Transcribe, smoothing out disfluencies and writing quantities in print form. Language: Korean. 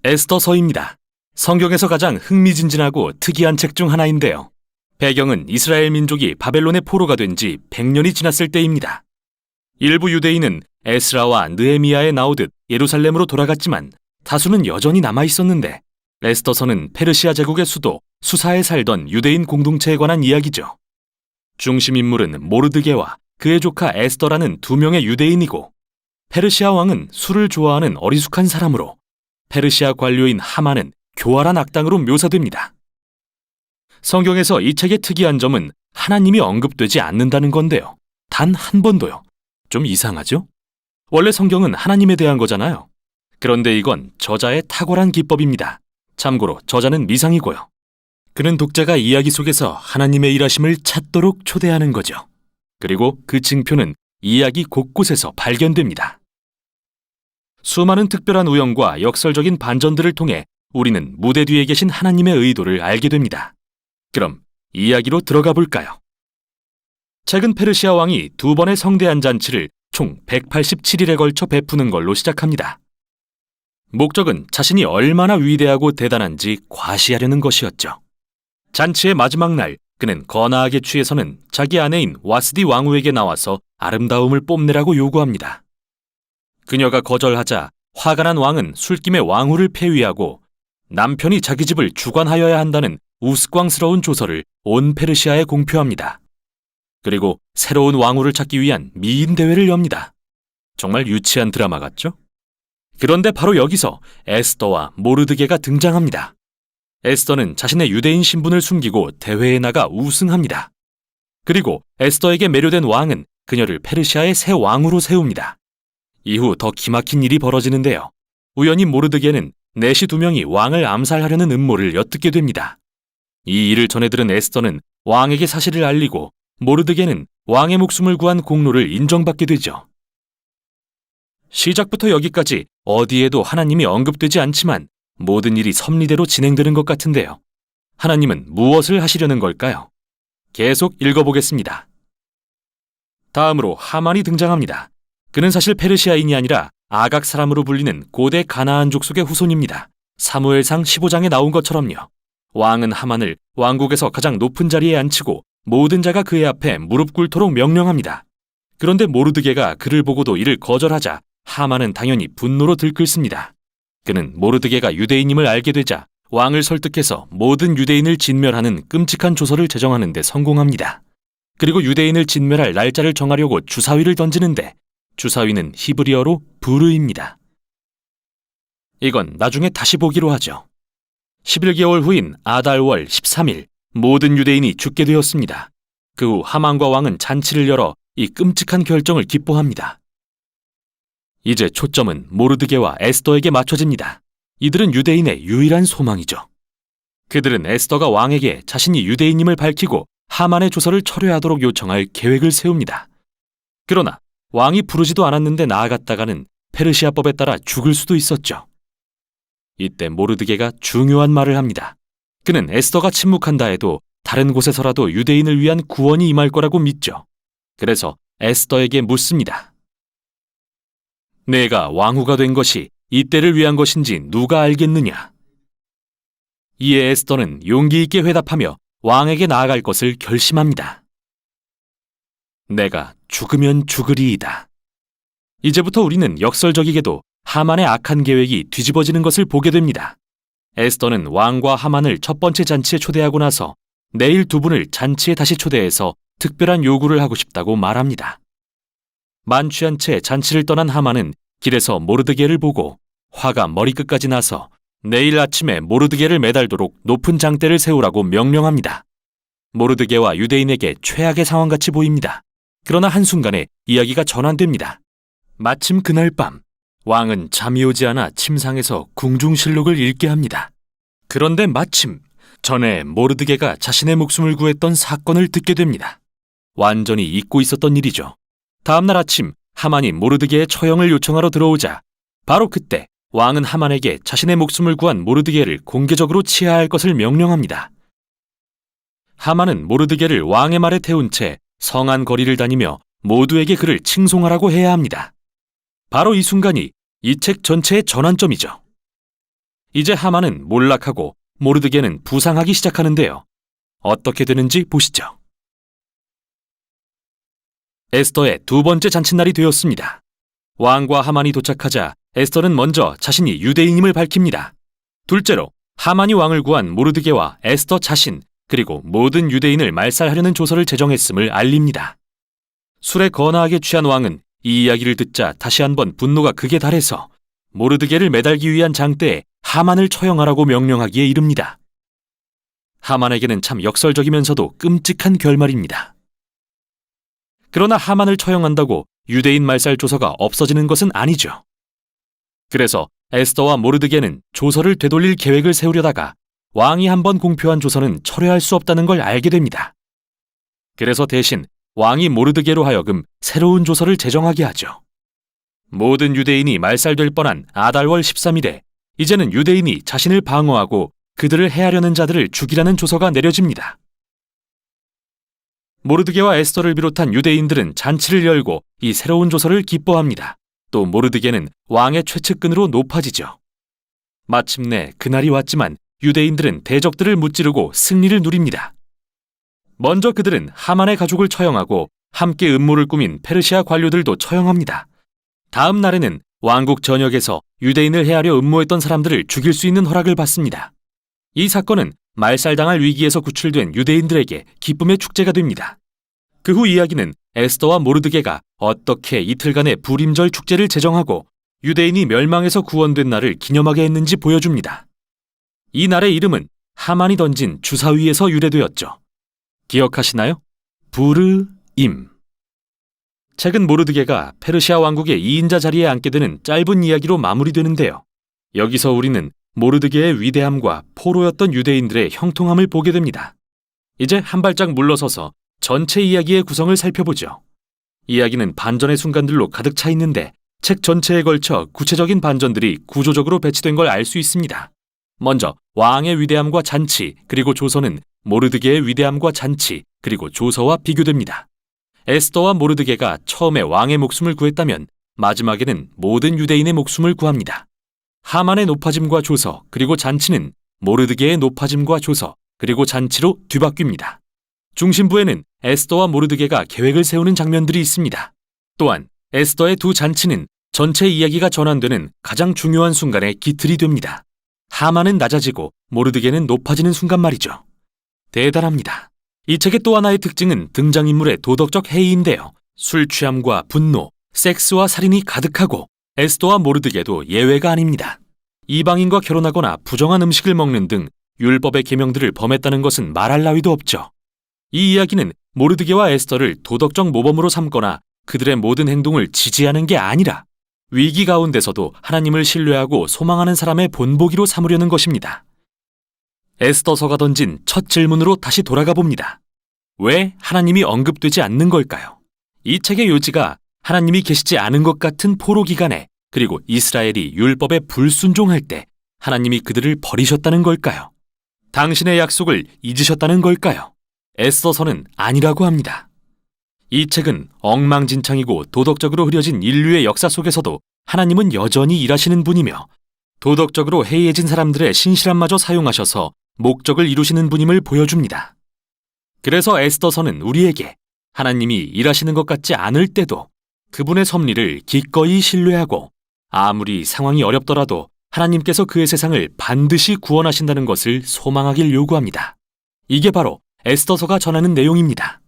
에스더서입니다. 성경에서 가장 흥미진진하고 특이한 책 중 하나인데요. 배경은 이스라엘 민족이 바벨론의 포로가 된 지 100년이 지났을 때입니다. 일부 유대인은 에스라와 느헤미야에 나오듯 예루살렘으로 돌아갔지만 다수는 여전히 남아있었는데, 에스더서는 페르시아 제국의 수도 수사에 살던 유대인 공동체에 관한 이야기죠. 중심 인물은 모르드게와 그의 조카 에스더라는 두 명의 유대인이고, 페르시아 왕은 술을 좋아하는 어리숙한 사람으로, 페르시아 관료인 하만은 교활한 악당으로 묘사됩니다. 성경에서 이 책의 특이한 점은 하나님이 언급되지 않는다는 건데요. 단 한 번도요. 좀 이상하죠? 원래 성경은 하나님에 대한 거잖아요. 그런데 이건 저자의 탁월한 기법입니다. 참고로 저자는 미상이고요. 그는 독자가 이야기 속에서 하나님의 일하심을 찾도록 초대하는 거죠. 그리고 그 징표는 이야기 곳곳에서 발견됩니다. 수많은 특별한 우연과 역설적인 반전들을 통해 우리는 무대 뒤에 계신 하나님의 의도를 알게 됩니다. 그럼 이야기로 들어가 볼까요? 책은 페르시아 왕이 두 번의 성대한 잔치를 총 187일에 걸쳐 베푸는 걸로 시작합니다. 목적은 자신이 얼마나 위대하고 대단한지 과시하려는 것이었죠. 잔치의 마지막 날, 그는 거나하게 취해서는 자기 아내인 와스디 왕후에게 나와서 아름다움을 뽐내라고 요구합니다. 그녀가 거절하자 화가 난 왕은 술김에 왕후를 폐위하고 남편이 자기 집을 주관하여야 한다는 우스꽝스러운 조서를 온 페르시아에 공표합니다. 그리고 새로운 왕후를 찾기 위한 미인 대회를 엽니다. 정말 유치한 드라마 같죠? 그런데 바로 여기서 에스더와 모르드게가 등장합니다. 에스더는 자신의 유대인 신분을 숨기고 대회에 나가 우승합니다. 그리고 에스더에게 매료된 왕은 그녀를 페르시아의 새 왕후로 세웁니다. 이후 더 기막힌 일이 벌어지는데요. 우연히 모르드게는 내시 두 명이 왕을 암살하려는 음모를 엿듣게 됩니다. 이 일을 전해 들은 에스더는 왕에게 사실을 알리고, 모르드게는 왕의 목숨을 구한 공로를 인정받게 되죠. 시작부터 여기까지 어디에도 하나님이 언급되지 않지만 모든 일이 섭리대로 진행되는 것 같은데요. 하나님은 무엇을 하시려는 걸까요? 계속 읽어보겠습니다. 다음으로 하만이 등장합니다. 그는 사실 페르시아인이 아니라 아각 사람으로 불리는 고대 가나안 족속의 후손입니다. 사무엘상 15장에 나온 것처럼요. 왕은 하만을 왕국에서 가장 높은 자리에 앉히고 모든 자가 그의 앞에 무릎 꿇도록 명령합니다. 그런데 모르드게가 그를 보고도 이를 거절하자 하만은 당연히 분노로 들끓습니다. 그는 모르드게가 유대인임을 알게 되자 왕을 설득해서 모든 유대인을 진멸하는 끔찍한 조서를 제정하는 데 성공합니다. 그리고 유대인을 진멸할 날짜를 정하려고 주사위를 던지는데 주사위는 히브리어로 부르입니다. 이건 나중에 다시 보기로 하죠. 11개월 후인 아달월 13일 모든 유대인이 죽게 되었습니다. 그 후 하만과 왕은 잔치를 열어 이 끔찍한 결정을 기뻐합니다. 이제 초점은 모르드게와 에스더에게 맞춰집니다. 이들은 유대인의 유일한 소망이죠. 그들은 에스더가 왕에게 자신이 유대인임을 밝히고 하만의 조서를 철회하도록 요청할 계획을 세웁니다. 그러나 왕이 부르지도 않았는데 나아갔다가는 페르시아법에 따라 죽을 수도 있었죠. 이때 모르드게가 중요한 말을 합니다. 그는 에스더가 침묵한다 해도 다른 곳에서라도 유대인을 위한 구원이 임할 거라고 믿죠. 그래서 에스더에게 묻습니다. 내가 왕후가 된 것이 이때를 위한 것인지 누가 알겠느냐? 이에 에스더는 용기 있게 회답하며 왕에게 나아갈 것을 결심합니다. 내가 죽으면 죽으리이다. 이제부터 우리는 역설적이게도 하만의 악한 계획이 뒤집어지는 것을 보게 됩니다. 에스더는 왕과 하만을 첫 번째 잔치에 초대하고 나서 내일 두 분을 잔치에 다시 초대해서 특별한 요구를 하고 싶다고 말합니다. 만취한 채 잔치를 떠난 하만은 길에서 모르드게를 보고 화가 머리끝까지 나서 내일 아침에 모르드게를 매달도록 높은 장대를 세우라고 명령합니다. 모르드게와 유대인에게 최악의 상황같이 보입니다. 그러나 한순간에 이야기가 전환됩니다. 마침 그날 밤 왕은 잠이 오지 않아 침상에서 궁중실록을 읽게 합니다. 그런데 마침 전에 모르드게가 자신의 목숨을 구했던 사건을 듣게 됩니다. 완전히 잊고 있었던 일이죠. 다음날 아침 하만이 모르드게의 처형을 요청하러 들어오자 바로 그때 왕은 하만에게 자신의 목숨을 구한 모르드게를 공개적으로 치하할 것을 명령합니다. 하만은 모르드게를 왕의 말에 태운 채 성안 거리를 다니며 모두에게 그를 칭송하라고 해야 합니다. 바로 이 순간이 이 책 전체의 전환점이죠. 이제 하만은 몰락하고 모르드게는 부상하기 시작하는데요. 어떻게 되는지 보시죠. 에스더의 두 번째 잔칫날이 되었습니다. 왕과 하만이 도착하자 에스더는 먼저 자신이 유대인임을 밝힙니다. 둘째로 하만이 왕을 구한 모르드게와 에스더 자신 그리고 모든 유대인을 말살하려는 조서를 제정했음을 알립니다. 술에 거나하게 취한 왕은 이 이야기를 듣자 다시 한번 분노가 극에 달해서 모르드게를 매달기 위한 장대에 하만을 처형하라고 명령하기에 이릅니다. 하만에게는 참 역설적이면서도 끔찍한 결말입니다. 그러나 하만을 처형한다고 유대인 말살 조서가 없어지는 것은 아니죠. 그래서 에스더와 모르드게는 조서를 되돌릴 계획을 세우려다가 왕이 한번 공표한 조서는 철회할 수 없다는 걸 알게 됩니다. 그래서 대신 왕이 모르드게로 하여금 새로운 조서를 제정하게 하죠. 모든 유대인이 말살될 뻔한 아달월 13일에 이제는 유대인이 자신을 방어하고 그들을 해하려는 자들을 죽이라는 조서가 내려집니다. 모르드게와 에스더를 비롯한 유대인들은 잔치를 열고 이 새로운 조서를 기뻐합니다. 또 모르드게는 왕의 최측근으로 높아지죠. 마침내 그날이 왔지만 유대인들은 대적들을 무찌르고 승리를 누립니다. 먼저 그들은 하만의 가족을 처형하고 함께 음모를 꾸민 페르시아 관료들도 처형합니다. 다음 날에는 왕국 전역에서 유대인을 해하려 음모했던 사람들을 죽일 수 있는 허락을 받습니다. 이 사건은 말살당할 위기에서 구출된 유대인들에게 기쁨의 축제가 됩니다. 그 후 이야기는 에스더와 모르드게가 어떻게 이틀간의 불임절 축제를 제정하고 유대인이 멸망에서 구원된 날을 기념하게 했는지 보여줍니다. 이 날의 이름은 하만이 던진 주사위에서 유래되었죠. 기억하시나요? 부르임. 책은 모르드게가 페르시아 왕국의 2인자 자리에 앉게 되는 짧은 이야기로 마무리되는데요. 여기서 우리는 모르드게의 위대함과 포로였던 유대인들의 형통함을 보게 됩니다. 이제 한 발짝 물러서서 전체 이야기의 구성을 살펴보죠. 이야기는 반전의 순간들로 가득 차 있는데 책 전체에 걸쳐 구체적인 반전들이 구조적으로 배치된 걸 알 수 있습니다. 먼저 왕의 위대함과 잔치 그리고 조서는 모르드게의 위대함과 잔치 그리고 조서와 비교됩니다. 에스더와 모르드게가 처음에 왕의 목숨을 구했다면 마지막에는 모든 유대인의 목숨을 구합니다. 하만의 높아짐과 조서 그리고 잔치는 모르드게의 높아짐과 조서 그리고 잔치로 뒤바뀝니다. 중심부에는 에스더와 모르드게가 계획을 세우는 장면들이 있습니다. 또한 에스더의 두 잔치는 전체 이야기가 전환되는 가장 중요한 순간의 기틀이 됩니다. 하만은 낮아지고 모르드게는 높아지는 순간 말이죠. 대단합니다. 이 책의 또 하나의 특징은 등장인물의 도덕적 해이인데요. 술 취함과 분노, 섹스와 살인이 가득하고 에스더와 모르드게도 예외가 아닙니다. 이방인과 결혼하거나 부정한 음식을 먹는 등 율법의 계명들을 범했다는 것은 말할 나위도 없죠. 이 이야기는 모르드게와 에스더를 도덕적 모범으로 삼거나 그들의 모든 행동을 지지하는 게 아니라 위기 가운데서도 하나님을 신뢰하고 소망하는 사람의 본보기로 삼으려는 것입니다. 에스더서가 던진 첫 질문으로 다시 돌아가 봅니다. 왜 하나님이 언급되지 않는 걸까요? 이 책의 요지가 하나님이 계시지 않은 것 같은 포로 기간에 그리고 이스라엘이 율법에 불순종할 때 하나님이 그들을 버리셨다는 걸까요? 당신의 약속을 잊으셨다는 걸까요? 에스더서는 아니라고 합니다. 이 책은 엉망진창이고 도덕적으로 흐려진 인류의 역사 속에서도 하나님은 여전히 일하시는 분이며 도덕적으로 해이해진 사람들의 신실함마저 사용하셔서 목적을 이루시는 분임을 보여줍니다. 그래서 에스더서는 우리에게 하나님이 일하시는 것 같지 않을 때도 그분의 섭리를 기꺼이 신뢰하고 아무리 상황이 어렵더라도 하나님께서 그의 세상을 반드시 구원하신다는 것을 소망하길 요구합니다. 이게 바로 에스더서가 전하는 내용입니다.